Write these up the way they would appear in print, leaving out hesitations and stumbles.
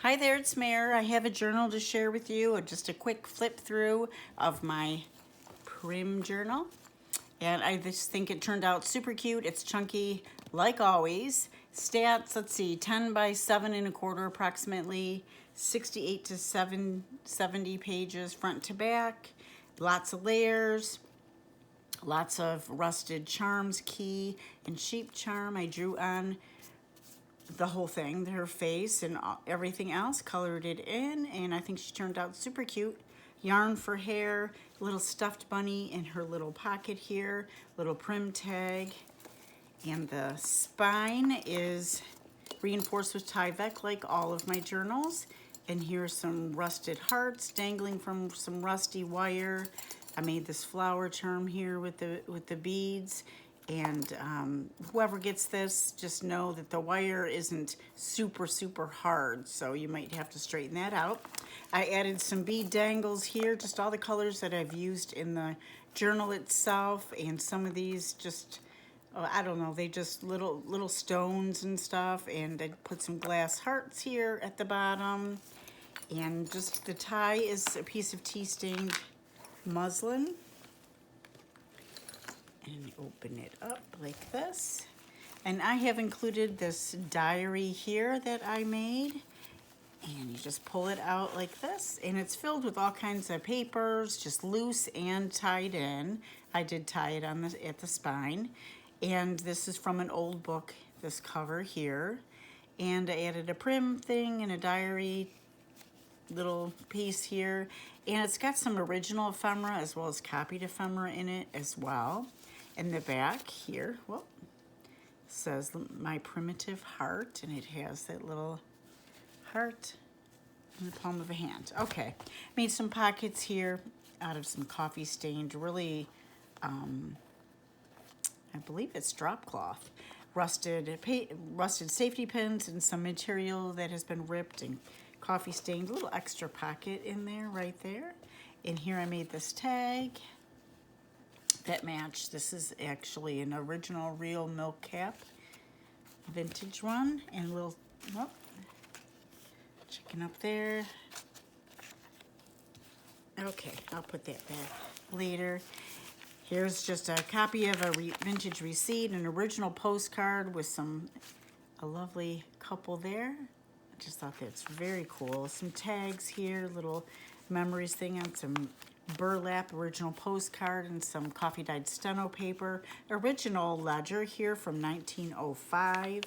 Hi there, it's Mare. I have a journal to share with you, or just a quick flip through of my Prim journal. And I just think it turned out super cute. It's chunky, like always. Stats, let's see, 10 by 7 1/4 approximately, 68 to 70 pages front to back, lots of layers, lots of rusted charms, key, and sheep charm. I drew on the whole thing, her face and everything else, colored it in, and I think she turned out super cute. Yarn for hair, little stuffed bunny in her little pocket here, little Prim tag, and the spine is reinforced with Tyvek like all of my journals. And here's some rusted hearts dangling from some rusty wire. I made this flower charm here with the beads. And whoever gets this, just know that the wire isn't super hard, so you might have to straighten that out. I added some bead dangles here, just all the colors that I've used in the journal itself, and some of these just, I don't know, they just little stones and stuff, and I put some glass hearts here at the bottom. And just the tie is a piece of tea-stained muslin. And open it up like this. And I have included this diary here that I made. And you just pull it out like this. And it's filled with all kinds of papers, just loose and tied in. I did tie it on at the spine. And this is from an old book, this cover here. And I added a Prim thing and a diary little piece here. And it's got some original ephemera as well as copied ephemera in it as well. In the back here, well, says my primitive heart, and it has that little heart in the palm of a hand. Okay, made some pockets here out of some coffee stained, really, I believe it's drop cloth, rusted safety pins, and some material that has been ripped and coffee stained. A little extra pocket in there, right there. And here I made this tag that match. This is actually an original real milk cap, vintage one, and we'll, oh, chicken up there. Okay, I'll put that back later. Here's just a copy of a vintage receipt, an original postcard with a lovely couple there. I just thought that's very cool. Some tags here, little memories thing on some burlap original postcard, and some coffee dyed steno paper. Original ledger here from 1905.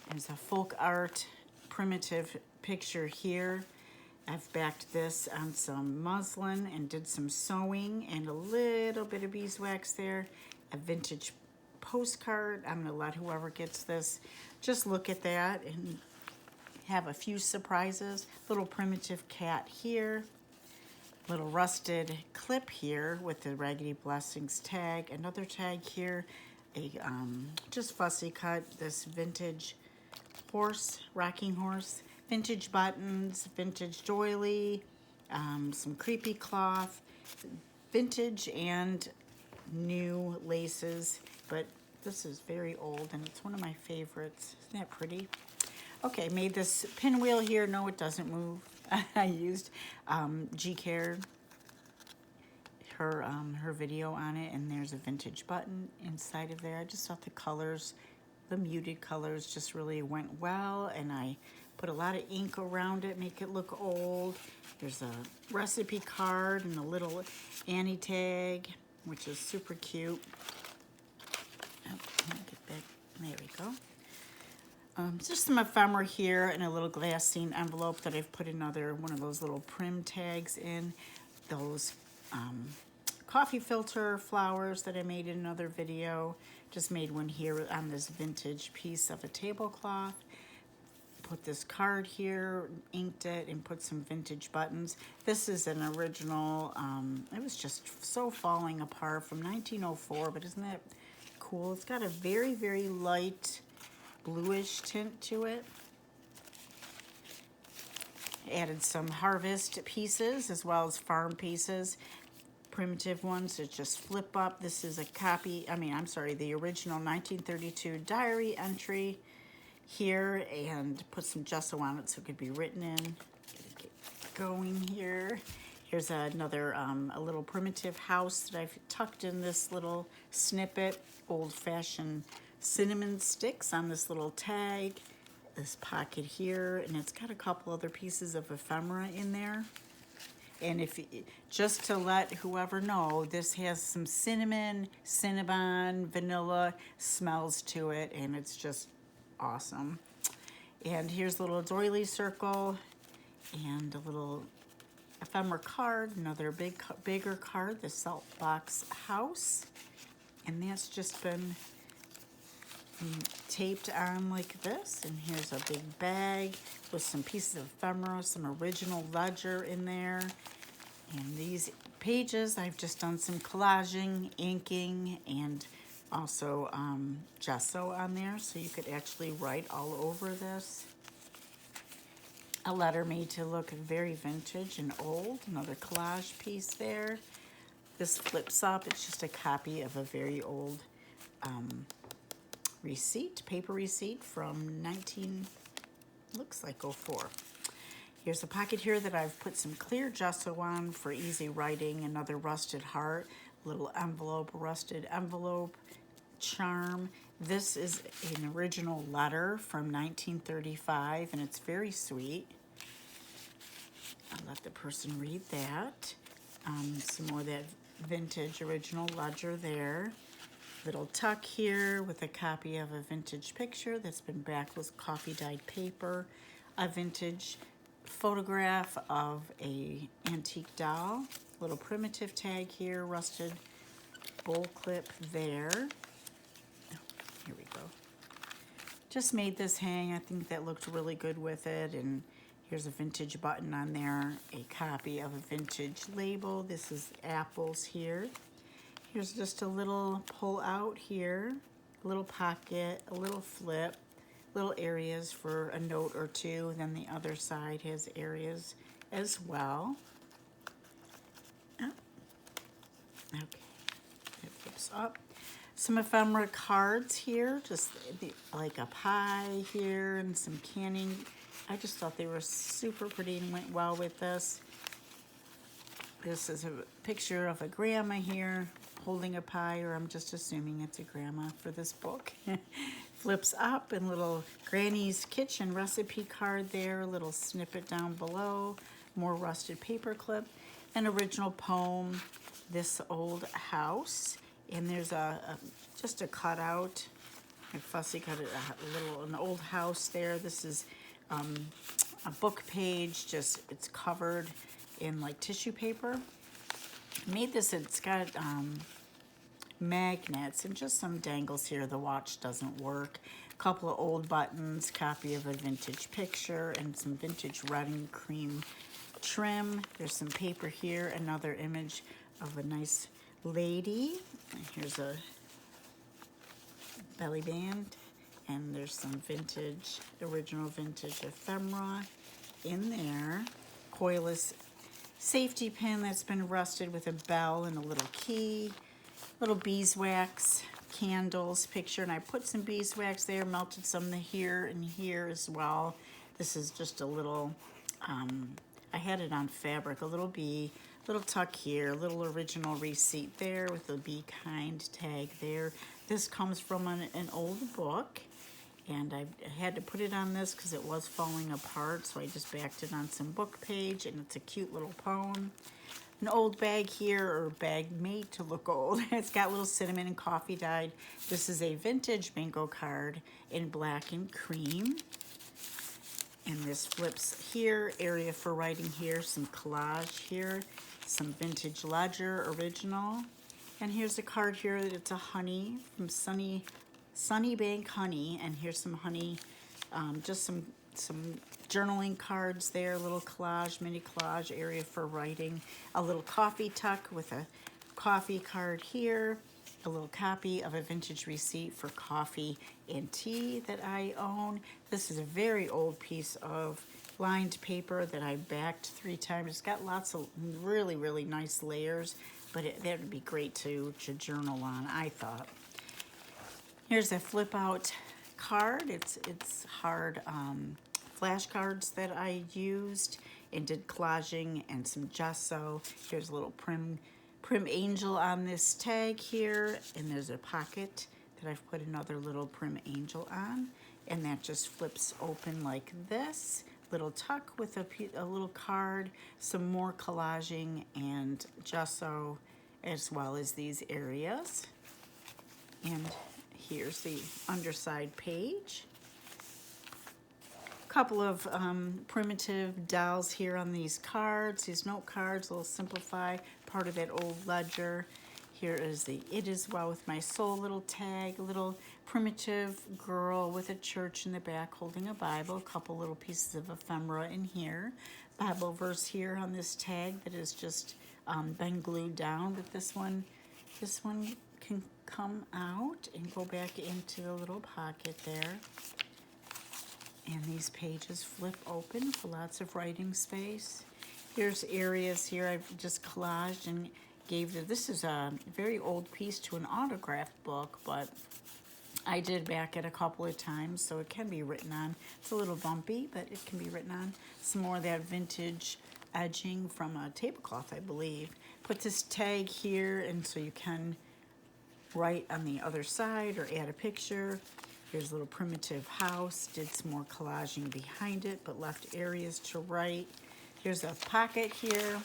There's a folk art primitive picture here. I've backed this on some muslin and did some sewing and a little bit of beeswax there. A vintage postcard. I'm gonna let whoever gets this just look at that and have a few surprises. Little primitive cat here. Little rusted clip here with the Raggedy Blessings tag. Another tag here, a just fussy cut, this vintage horse, rocking horse, vintage buttons, vintage doily, some creepy cloth, vintage and new laces, but this is very old and it's one of my favorites. Isn't that pretty? Okay, made this pinwheel here. No, it doesn't move. I used G-Care, her video on it, and there's a vintage button inside of there. I just thought the colors, the muted colors, just really went well, and I put a lot of ink around it, make it look old. There's a recipe card and a little Annie tag, which is super cute. Oh, let me get back. There we go. Just some ephemera here and a little glassine envelope that I've put another one of those little Prim tags in. Those coffee filter flowers that I made in another video. Just made one here on this vintage piece of a tablecloth. Put this card here, inked it, and put some vintage buttons. This is an original, it was just so falling apart from 1904, but isn't that cool? It's got a very light bluish tint to it. Added some harvest pieces as well as farm pieces, primitive ones that just flip up. This is a copy, the original 1932 diary entry here and put some gesso on it so it could be written in. Get going here. Here's another, a little primitive house that I've tucked in this little snippet, old-fashioned cinnamon sticks on this little tag, this pocket here, and it's got a couple other pieces of ephemera in there. And if just to let whoever know, this has some cinnamon, cinnamon, vanilla smells to it, and it's just awesome. And here's a little doily circle and a little ephemera card, another bigger card, the Salt Box House. And that's just been taped on like this. And here's a big bag with some pieces of ephemera, some original ledger in there. And these pages, I've just done some collaging, inking, and also gesso on there, so you could actually write all over this. A letter made to look very vintage and old, another collage piece there. This flips up, it's just a copy of a very old receipt, paper receipt from looks like 04. Here's a pocket here that I've put some clear gesso on for easy writing, another rusted heart, little envelope, rusted envelope, charm. This is an original letter from 1935, and it's very sweet. I'll let the person read that. Some more of that vintage original ledger there. Little tuck here with a copy of a vintage picture that's been backed with coffee dyed paper, a vintage photograph of a antique doll, little primitive tag here, rusted bowl clip there. Oh, here we go. Just made this hang. I think that looked really good with it. And here's a vintage button on there, a copy of a vintage label. This is apples here. Here's just a little pull out here, a little pocket, a little flip, little areas for a note or two. Then the other side has areas as well. Oh. Okay, it flips up. Some ephemera cards here, just like a pie here and some canning. I just thought they were super pretty and went well with this. This is a picture of a grandma here holding a pie, or I'm just assuming it's a grandma for this book. Flips up, and little Granny's Kitchen recipe card there, a little snippet down below, more rusted paper clip, an original poem, This Old House, and there's just a cutout. I fussy cut an old house there. This is a book page, just it's covered in like tissue paper. Made this, it's got magnets and just some dangles here. The watch doesn't work. A couple of old buttons, copy of a vintage picture, and some vintage red and cream trim. There's some paper here, another image of a nice lady. Here's a belly band, and there's some vintage, original vintage ephemera in there. Coilless safety pin that's been rusted with a bell and a little key. Little beeswax candles picture, and I put some beeswax there, melted some here and here as well. This is just a little, I had it on fabric, a little bee, little tuck here, a little original receipt there with the Be Kind tag there. This comes from an old book, and I had to put it on this because it was falling apart, so I just backed it on some book page, and it's a cute little poem. An old bag here, or bag made to look old. It's got little cinnamon and coffee dyed. This is a vintage bingo card in black and cream. And this flips here, area for writing here, some collage here, some vintage ledger original. And here's a card here that it's a honey from Sunny Bank Honey. And here's some honey, just some journaling cards there, a little collage, mini collage area for writing, a little coffee tuck with a coffee card here, a little copy of a vintage receipt for coffee and tea that I own. This is a very old piece of lined paper that I backed 3 times. It's got lots of really, really nice layers, but that would be great to journal on, I thought. Here's a flip out card. It's hard flashcards that I used and did collaging and some gesso. Here's a little prim angel on this tag here, and there's a pocket that I've put another little prim angel on, and that just flips open like this. Little tuck with a little card, some more collaging and gesso, as well as these areas. And here's the underside page. Couple of primitive dowels here on these cards, these note cards, a little simplify, part of that old ledger. Here is the It Is Well With My Soul little tag, a little primitive girl with a church in the back holding a Bible, a couple little pieces of ephemera in here. Bible verse here on this tag that has just been glued down, but this one can come out and go back into the little pocket there. And these pages flip open for lots of writing space. Here's areas here I've just collaged and gave this is a very old piece to an autographed book, but I did back it a couple of times, so it can be written on. It's a little bumpy, but it can be written on. Some more of that vintage edging from a tablecloth, I believe. Put this tag here, and so you can write on the other side or add a picture. Here's a little primitive house. Did some more collaging behind it, but left areas to write. Here's a pocket here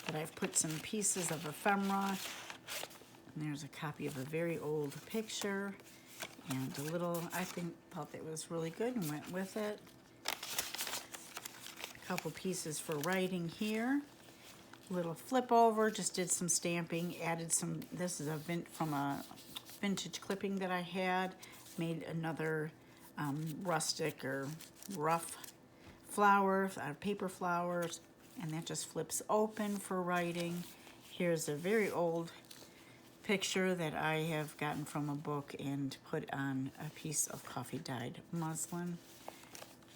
that I've put some pieces of ephemera. And there's a copy of a very old picture. And a little, thought that was really good and went with it. A couple pieces for writing here. Little flip over, just did some stamping, added some, this is from a vintage clipping that I had. Made another rustic or rough flower out of paper flowers, and that just flips open for writing. Here's a very old picture that I have gotten from a book and put on a piece of coffee dyed muslin.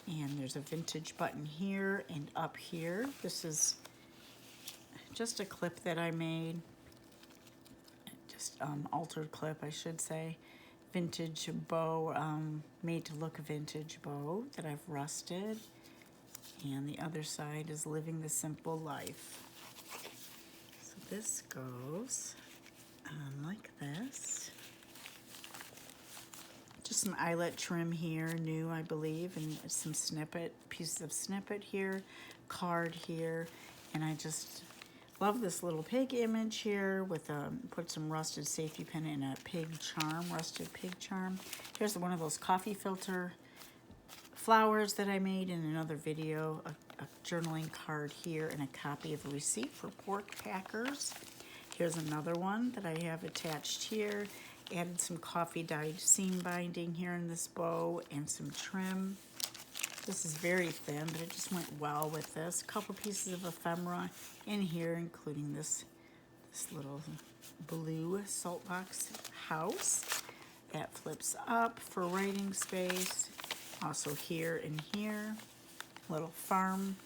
And there's a vintage button here and up here. This is just a clip that I made, just altered clip, I should say. Vintage bow, made to look vintage bow that I've rusted. And the other side is Living the Simple Life. So this goes like this. Just some eyelet trim here, new I believe, and some pieces of snippet here, card here, and I just love this little pig image here with put some rusted safety pin and a pig charm, rusted pig charm. Here's one of those coffee filter flowers that I made in another video, a journaling card here, and a copy of a receipt for pork packers. Here's another one that I have attached here. Added some coffee dyed seam binding here in this bow and some trim. This is very thin, but it just went well with this. A couple pieces of ephemera in here, including this little blue saltbox house that flips up for writing space. Also here and here, little farm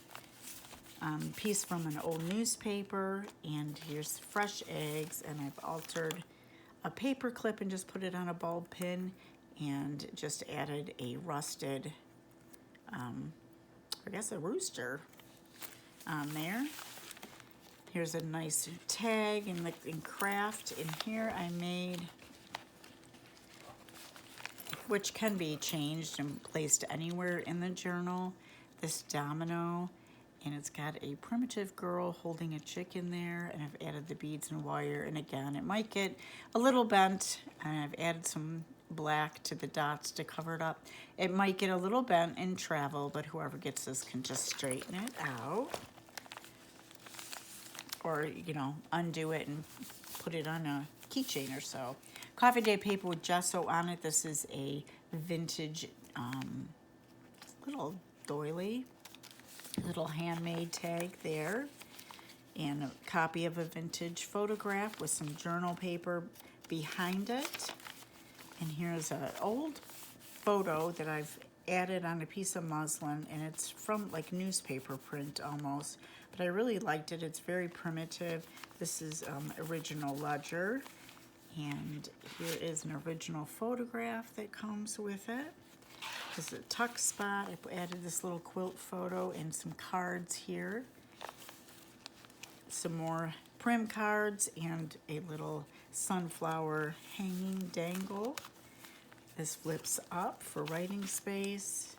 piece from an old newspaper, and here's fresh eggs, and I've altered a paper clip and just put it on a bulb pin and just added a rusted I guess a rooster on there. Here's a nice tag in craft. In here I made, which can be changed and placed anywhere in the journal, this domino, and it's got a primitive girl holding a chicken there, and I've added the beads and wire, and again, it might get a little bent, and I've added some black to the dots to cover it up. It might get a little bent in travel, but whoever gets this can just straighten it out, or undo it and put it on a keychain or so. Coffee day paper with gesso on it. This is a vintage little doily, little handmade tag there, and a copy of a vintage photograph with some journal paper behind it. And here's an old photo that I've added on a piece of muslin, and it's from like newspaper print almost, but I really liked it. It's very primitive. This is original ledger, And here is an original photograph that comes with it. This is a tuck spot. I added this little quilt photo and some cards here. Some more prim cards and a little sunflower hanging dangle. This flips up for writing space.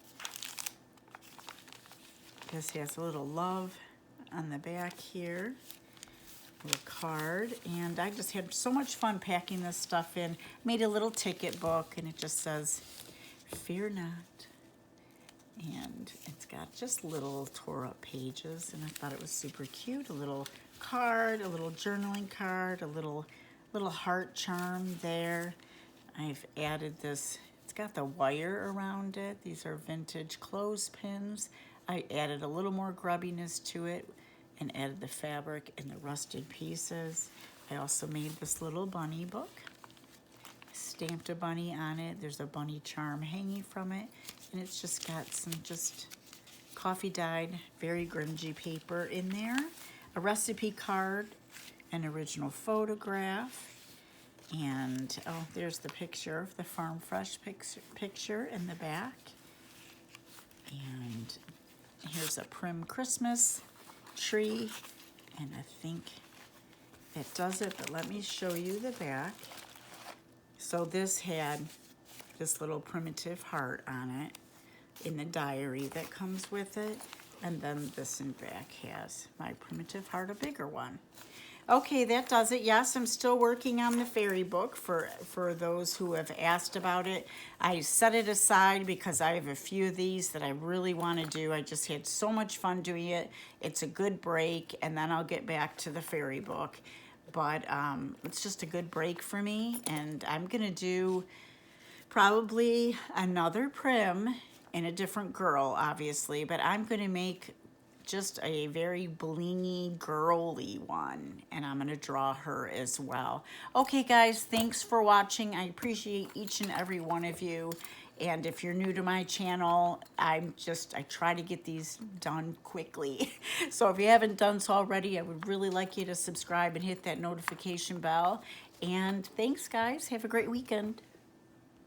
This has a little love on the back here. A little card. And I just had so much fun packing this stuff in. Made a little ticket book and it just says, "Fear not." And it's got just little tore up pages and I thought it was super cute. A little card, a little journaling card, a little heart charm there. I've added this, it's got the wire around it. These are vintage clothespins. I added a little more grubbiness to it and added the fabric and the rusted pieces. I also made this little bunny book. Stamped a bunny on it. There's a bunny charm hanging from it. And it's just got some just coffee dyed, very grungy paper in there. A recipe card, an original photograph, and oh, there's the picture of the Farm Fresh picture in the back. And here's a prim Christmas tree, and I think that does it, but let me show you the back. So this had this little primitive heart on it in the diary that comes with it. And then this in back has my primitive heart, a bigger one. Okay, that does it. Yes, I'm still working on the fairy book for those who have asked about it. I set it aside because I have a few of these that I really want to do. I just had so much fun doing it. It's a good break, and then I'll get back to the fairy book. But it's just a good break for me, and I'm going to do probably another prim and a different girl, obviously, but I'm going to make just a very blingy, girly one, and I'm going to draw her as well. Okay, guys, thanks for watching. I appreciate each and every one of you, and if you're new to my channel, I try to get these done quickly. So if you haven't done so already, I would really like you to subscribe and hit that notification bell. And thanks, guys. Have a great weekend.